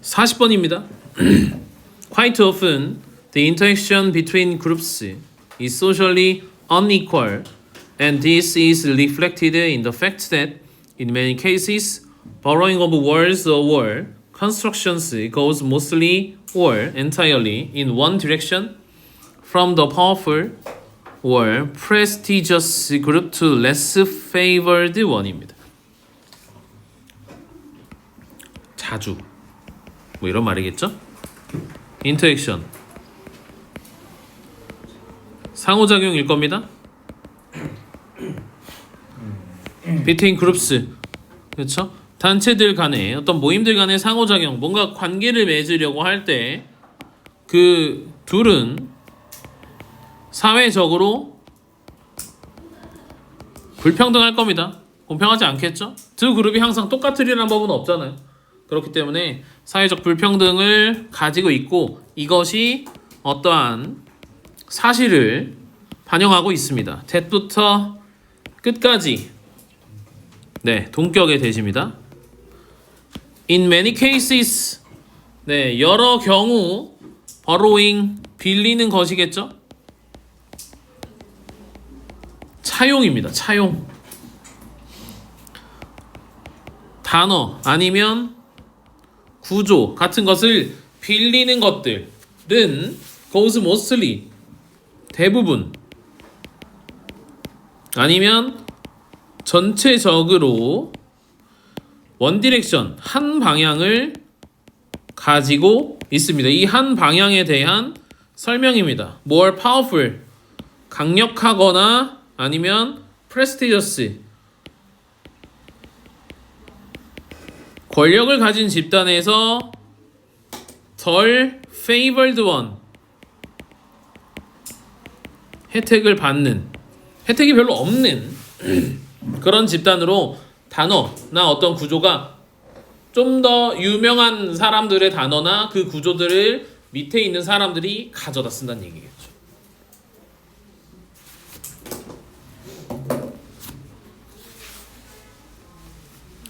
40번입니다. Quite often, the interaction between groups is socially unequal, and this is reflected in the fact that, in many cases, borrowing of words or constructions goes mostly or entirely in one direction, from the powerful or prestigious group to less favored one입니다. 자주 뭐 이런 말이겠죠? 인터액션 상호작용일 겁니다. between groups 그렇죠? 단체들 간에 어떤 모임들 간의 상호작용 뭔가 관계를 맺으려고 할 때 그 둘은 사회적으로 불평등할 겁니다. 공평하지 않겠죠? 두 그룹이 항상 똑같으리라는 법은 없잖아요. 그렇기 때문에 사회적 불평등을 가지고 있고 이것이 어떠한 사실을 반영하고 있습니다. that부터 끝까지 네, 동격의 대시입니다. In many cases 네, 여러 경우 borrowing 빌리는 것이겠죠? 차용입니다. 차용 단어 아니면 구조 같은 것을 빌리는 것들은 goes mostly 대부분 아니면 전체적으로 원 디렉션 한 방향을 가지고 있습니다. 이 한 방향에 대한 설명입니다. more powerful 강력하거나 아니면 prestigious 권력을 가진 집단에서 덜 favored one 혜택을 받는 혜택이 별로 없는 그런 집단으로 단어나 어떤 구조가 좀 더 유명한 사람들의 단어나 그 구조들을 밑에 있는 사람들이 가져다 쓴다는 얘기겠죠.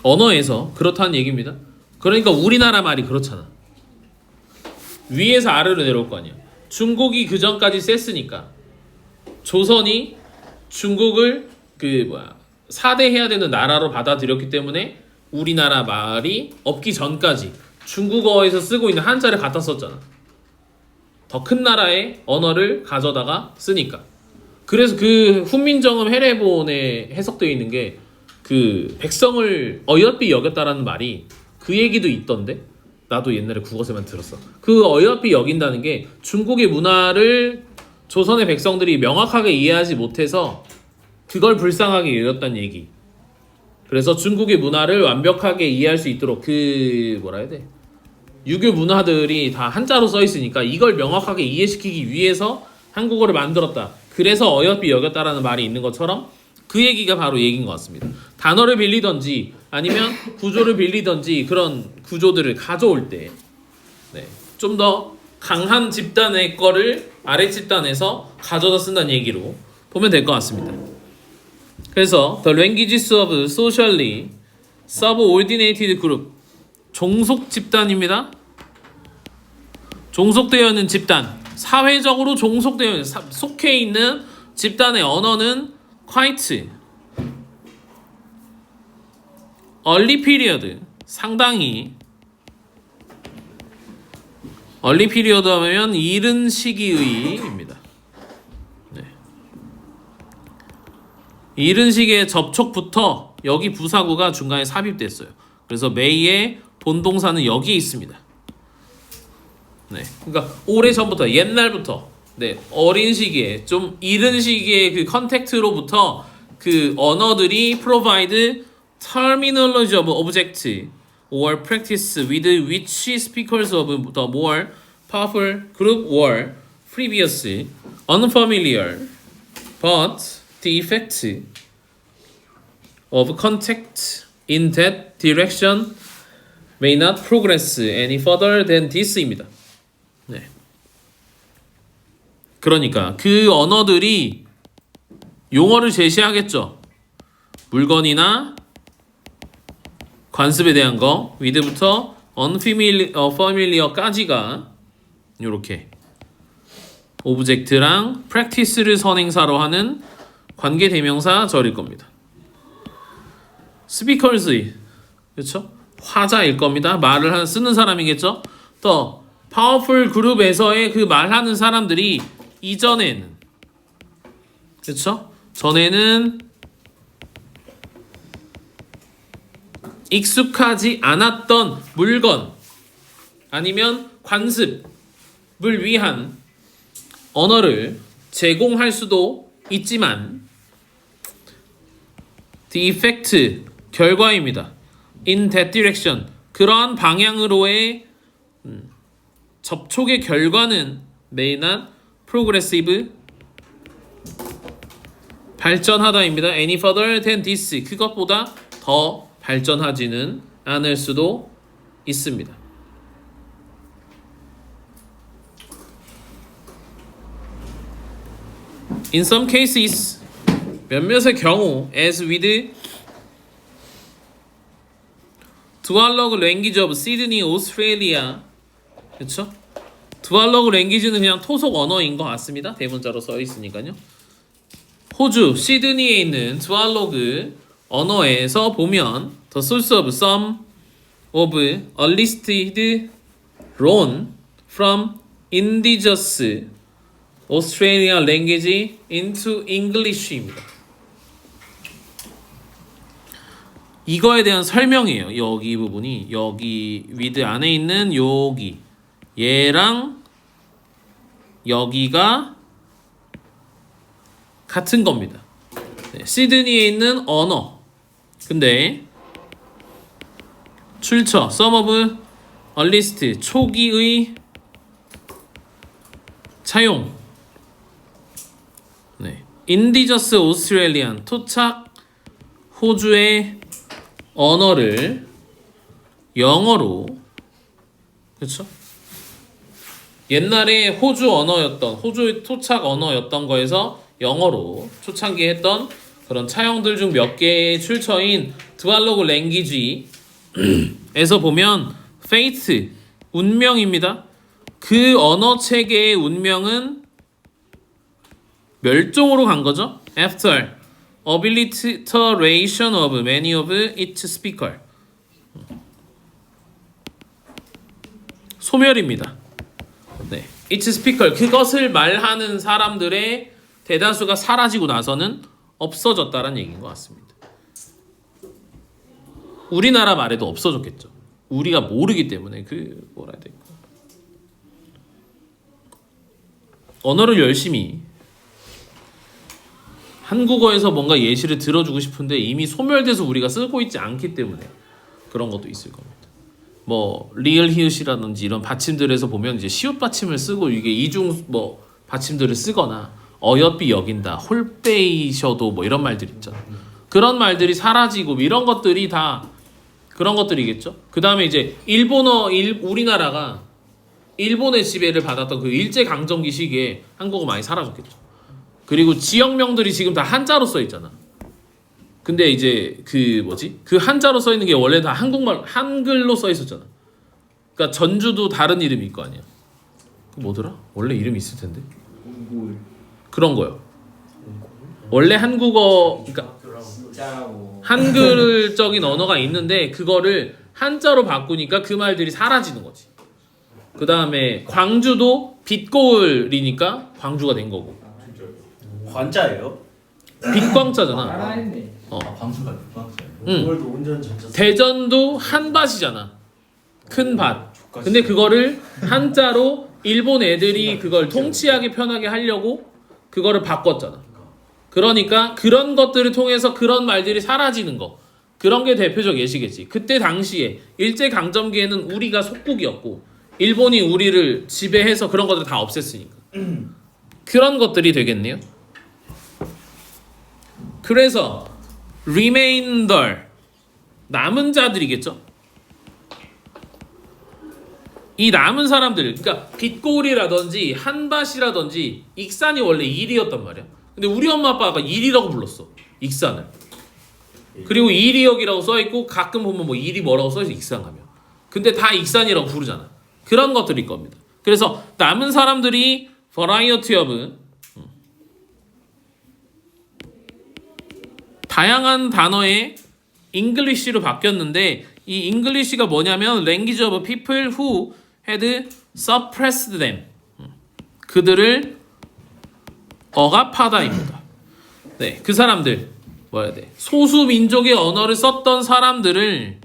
언어에서 그렇다는 얘기입니다. 그러니까 우리나라 말이 그렇잖아. 위에서 아래로 내려올 거 아니야. 중국이 그 전까지 셌으니까 조선이 중국을 사대해야 되는 나라로 받아들였기 때문에 우리나라 말이 없기 전까지 중국어에서 쓰고 있는 한자를 갖다 썼잖아. 더 큰 나라의 언어를 가져다가 쓰니까. 그래서 그 훈민정음 해례본에 해석되어 있는 게 그 백성을 어여삐 여겼다라는 말이 그 얘기도 있던데 나도 옛날에 국어에서만 들었어. 그 어여삐 여긴다는 게 중국의 문화를 조선의 백성들이 명확하게 이해하지 못해서 그걸 불쌍하게 여겼다는 얘기. 그래서 중국의 문화를 완벽하게 이해할 수 있도록 그 뭐라 해야 돼? 유교 문화들이 다 한자로 써 있으니까 이걸 명확하게 이해시키기 위해서 한국어를 만들었다. 그래서 어여삐 여겼다라는 말이 있는 것처럼 그 얘기가 바로 얘기인 것 같습니다. 단어를 빌리던지 아니면 구조를 빌리던지 그런 구조들을 가져올 때 좀 더 강한 집단의 거를 아래 집단에서 가져다 쓴다는 얘기로 보면 될 것 같습니다. 그래서 The languages of socially subordinated group 종속 집단입니다. 종속되어 있는 집단 사회적으로 종속되어 있는 속해 있는 집단의 언어는 quite early period 상당히 early period 하면 이른 시기의입니다. 네. 이른 시기의 접촉부터 여기 부사구가 중간에 삽입됐어요. 그래서 may의 본동사는 여기에 있습니다. 네. 그러니까 오래 전부터 옛날부터 어린 시기에 좀 이른 시기의 그 컨택트로부터 그 언어들이 provide terminology of object or practice with which speakers of the more powerful group were previously unfamiliar, but the effect of contact in that direction may not progress any further than this입니다. 네. 그러니까 그 언어들이 용어를 제시하겠죠. 물건이나 관습에 대한 거 with부터 unfamiliar까지가 요렇게 오브젝트랑 practice를 선행사로 하는 관계 대명사 절일 겁니다. speakers 그렇죠? 화자일 겁니다. 말을 하는 쓰는 사람이겠죠. 또 powerful 그룹에서의 그 말하는 사람들이 이전에는 그렇죠? 전에는 익숙하지 않았던 물건 아니면 관습을 위한 언어를 제공할 수도 있지만 the effect 결과입니다. in that direction 그러한 방향으로의 접촉의 결과는 may not progressive 발전하다입니다. any further than this 그것보다 더 발전하지는 않을 수도 있습니다. In some cases 몇몇의 경우 as with Dualog language of Sydney, Australia 그렇죠? Dualog language는 그냥 토속 언어인 것 같습니다. 대문자로 써 있으니까요. 호주 시드니에 있는 Dualog 언어에서 보면 the source of some of enlisted loan from indigenous Australian language into English입니다. 이거에 대한 설명이에요. 여기 부분이 여기 with 안에 있는 여기 얘랑 여기가 같은 겁니다. 네, 시드니에 있는 언어 근데 출처 some of enlist 초기의 차용 네, indigenous Australian 토착 호주의 언어를 영어로 그렇죠? 옛날에 호주 언어였던 호주의 토착 언어였던 거에서 영어로 초창기에 했던 그런 차용들 중 몇 개의 출처인 두알로그 랭귀지에서 보면 fate 운명입니다. 그 언어 체계의 운명은 멸종으로 간 거죠. After obliteration of many of its speakers 소멸입니다. 네, its speaker 그것을 말하는 사람들의 대다수가 사라지고 나서는 없어졌다는 얘기인 것 같습니다. 우리나라 말에도 없어졌겠죠. 우리가 모르기 때문에 그 뭐라 해야 될까? 언어를 열심히 한국어에서 뭔가 예시를 들어주고 싶은데 이미 소멸돼서 우리가 쓰고 있지 않기 때문에 그런 것도 있을 겁니다. 뭐 리을 히읗이라든지 이런 받침들에서 보면 이제 시옷 받침을 쓰고 이게 이중 뭐 받침들을 쓰거나 어여삐 여긴다, 홀빼이셔도 뭐 이런 말들 있잖아. 그런 말들이 사라지고 이런 것들이 다 그런 것들이겠죠. 그 다음에 이제 우리나라가 일본의 지배를 받았던 그 일제 강점기 시기에 한국어 많이 사라졌겠죠. 그리고 지역명들이 지금 다 한자로 써 있잖아. 근데 이제 그 한자로 써 있는 게 원래 다 한국말 한글로 써 있었잖아. 그러니까 전주도 다른 이름이 있고 아니야. 그 뭐더라? 원래 이름이 있을 텐데. 그런 거요. 원래 한국어 그러니까 한글적인 언어가 있는데 그거를 한자로 바꾸니까 그 말들이 사라지는 거지. 그 다음에 광주도 빛고을이니까 광주가 된 거고. 관자예요? 빛광자잖아. 광주가 빛광자예요. 응. 대전도 한밭이잖아. 큰 밭. 근데 그거를 한자로 일본 애들이 그걸 통치하기 편하게 하려고 그거를 바꿨잖아. 그러니까 그런 것들을 통해서 그런 말들이 사라지는 거. 그런 게 대표적 예시겠지. 그때 당시에 일제강점기에는 우리가 속국이었고 일본이 우리를 지배해서 그런 것들 다 없앴으니까. 그런 것들이 되겠네요. 그래서 remainder 남은 자들이겠죠. 이 남은 사람들, 그러니까 빛고울이라든지 한밭이라든지 익산이 원래 일이었단 말이야. 근데 우리 엄마 아빠가 일이라고 불렀어. 익산을. 그리고 이리역이라고 써있고 가끔 보면 뭐 일이 뭐라고 써있어 익산하면. 근데 다 익산이라고 부르잖아. 그런 것들일 겁니다. 그래서 남은 사람들이 variety of 다양한 단어의 English로 바뀌었는데 이 English가 뭐냐면 language of people who had suppressed them. 그들을 억압하다입니다. 네, 그 사람들 뭐야 돼? 소수 민족의 언어를 썼던 사람들을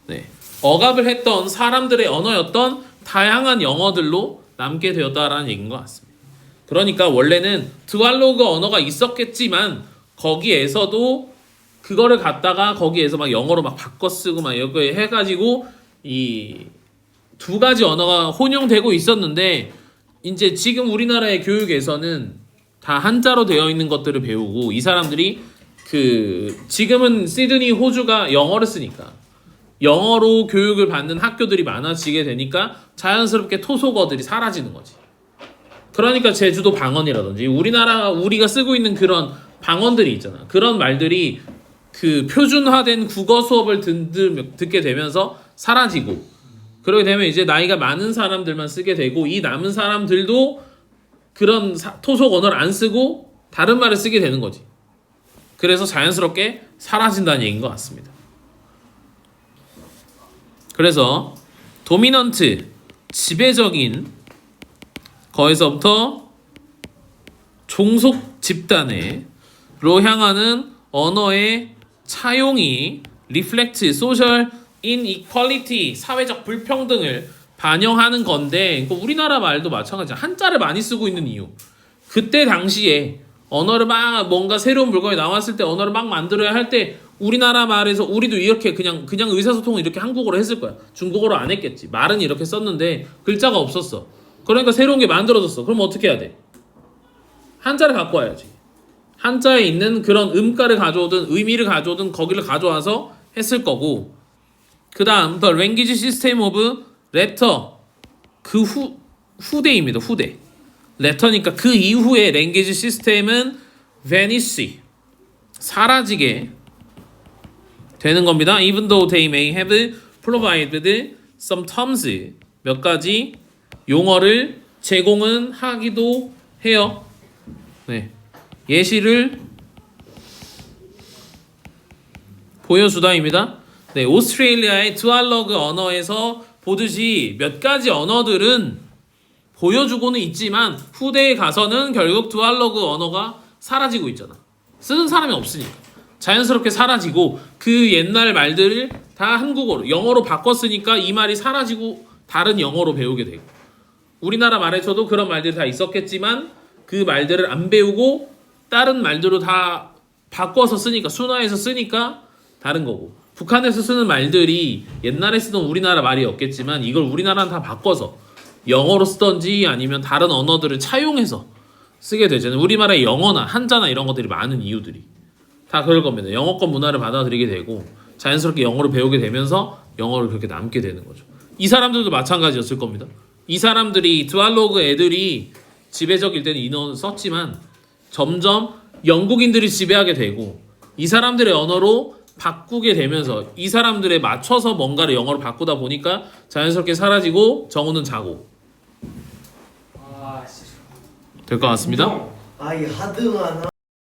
네, 억압을 했던 사람들의 언어였던 다양한 영어들로 남게 되었다라는 얘기인 것 같습니다. 그러니까 원래는 드왈로그 언어가 있었겠지만 거기에서도 그거를 갖다가 거기에서 막 영어로 막 바꿔 쓰고 막 이렇게 해가지고 이 두 가지 언어가 혼용되고 있었는데 이제 지금 우리나라의 교육에서는 다 한자로 되어 있는 것들을 배우고 이 사람들이 그 지금은 시드니 호주가 영어를 쓰니까 영어로 교육을 받는 학교들이 많아지게 되니까 자연스럽게 토속어들이 사라지는 거지. 그러니까 제주도 방언이라든지 우리가 쓰고 있는 그런 방언들이 있잖아. 그런 말들이 그 표준화된 국어 수업을 듣게 되면서 사라지고 그러게 되면 이제 나이가 많은 사람들만 쓰게 되고 이 남은 사람들도 그런 토속 언어를 안 쓰고 다른 말을 쓰게 되는 거지. 그래서 자연스럽게 사라진다는 얘기인 것 같습니다. 그래서 도미넌트, 지배적인 거에서부터 종속 집단으로 향하는 언어의 차용이 reflect social inequality, 사회적 불평등을 반영하는 건데 우리나라 말도 마찬가지야. 한자를 많이 쓰고 있는 이유. 그때 당시에 언어를 막 뭔가 새로운 물건이 나왔을 때 언어를 막 만들어야 할 때 우리나라 말에서 우리도 이렇게 그냥 의사소통을 이렇게 한국어로 했을 거야. 중국어로 안 했겠지. 말은 이렇게 썼는데 글자가 없었어. 그러니까 새로운 게 만들어졌어. 그럼 어떻게 해야 돼? 한자를 갖고 와야지. 한자에 있는 그런 음가를 가져오든 의미를 가져오든 거기를 가져와서 했을 거고 그 다음 The Language System of Letter 그 후대입니다. 후대. Letter니까 그 이후의 랭귀지 시스템은 vanish 사라지게 되는 겁니다. Even though they may have provided some terms 몇 가지 용어를 제공은 하기도 해요. 네. 예시를 보여주다입니다. 네, 오스트레일리아의 트왈러그 언어에서 보듯이 몇 가지 언어들은 보여주고는 있지만 후대에 가서는 결국 트왈러그 언어가 사라지고 있잖아. 쓰는 사람이 없으니까 자연스럽게 사라지고 그 옛날 말들을 다 한국어로 영어로 바꿨으니까 이 말이 사라지고 다른 영어로 배우게 되고 우리나라 말에서도 그런 말들이 다 있었겠지만 그 말들을 안 배우고 다른 말들로 다 바꿔서 쓰니까 순화해서 쓰니까 다른 거고 북한에서 쓰는 말들이 옛날에 쓰던 우리나라 말이었겠지만 이걸 우리나라는 다 바꿔서 영어로 쓰던지 아니면 다른 언어들을 차용해서 쓰게 되잖아요. 우리나라의 영어나 한자나 이런 것들이 많은 이유들이 다 그럴 겁니다. 영어권 문화를 받아들이게 되고 자연스럽게 영어를 배우게 되면서 영어를 그렇게 남게 되는 거죠. 이 사람들도 마찬가지였을 겁니다. 이 사람들이 트왈로그 애들이 지배적일 때는 인어를 썼지만 점점 영국인들이 지배하게 되고 이 사람들의 언어로 바꾸게 되면서 이 사람들에 맞춰서 뭔가를 영어로 바꾸다 보니까 자연스럽게 사라지고 정우는 자고 될 것 같습니다. 아이 하등하나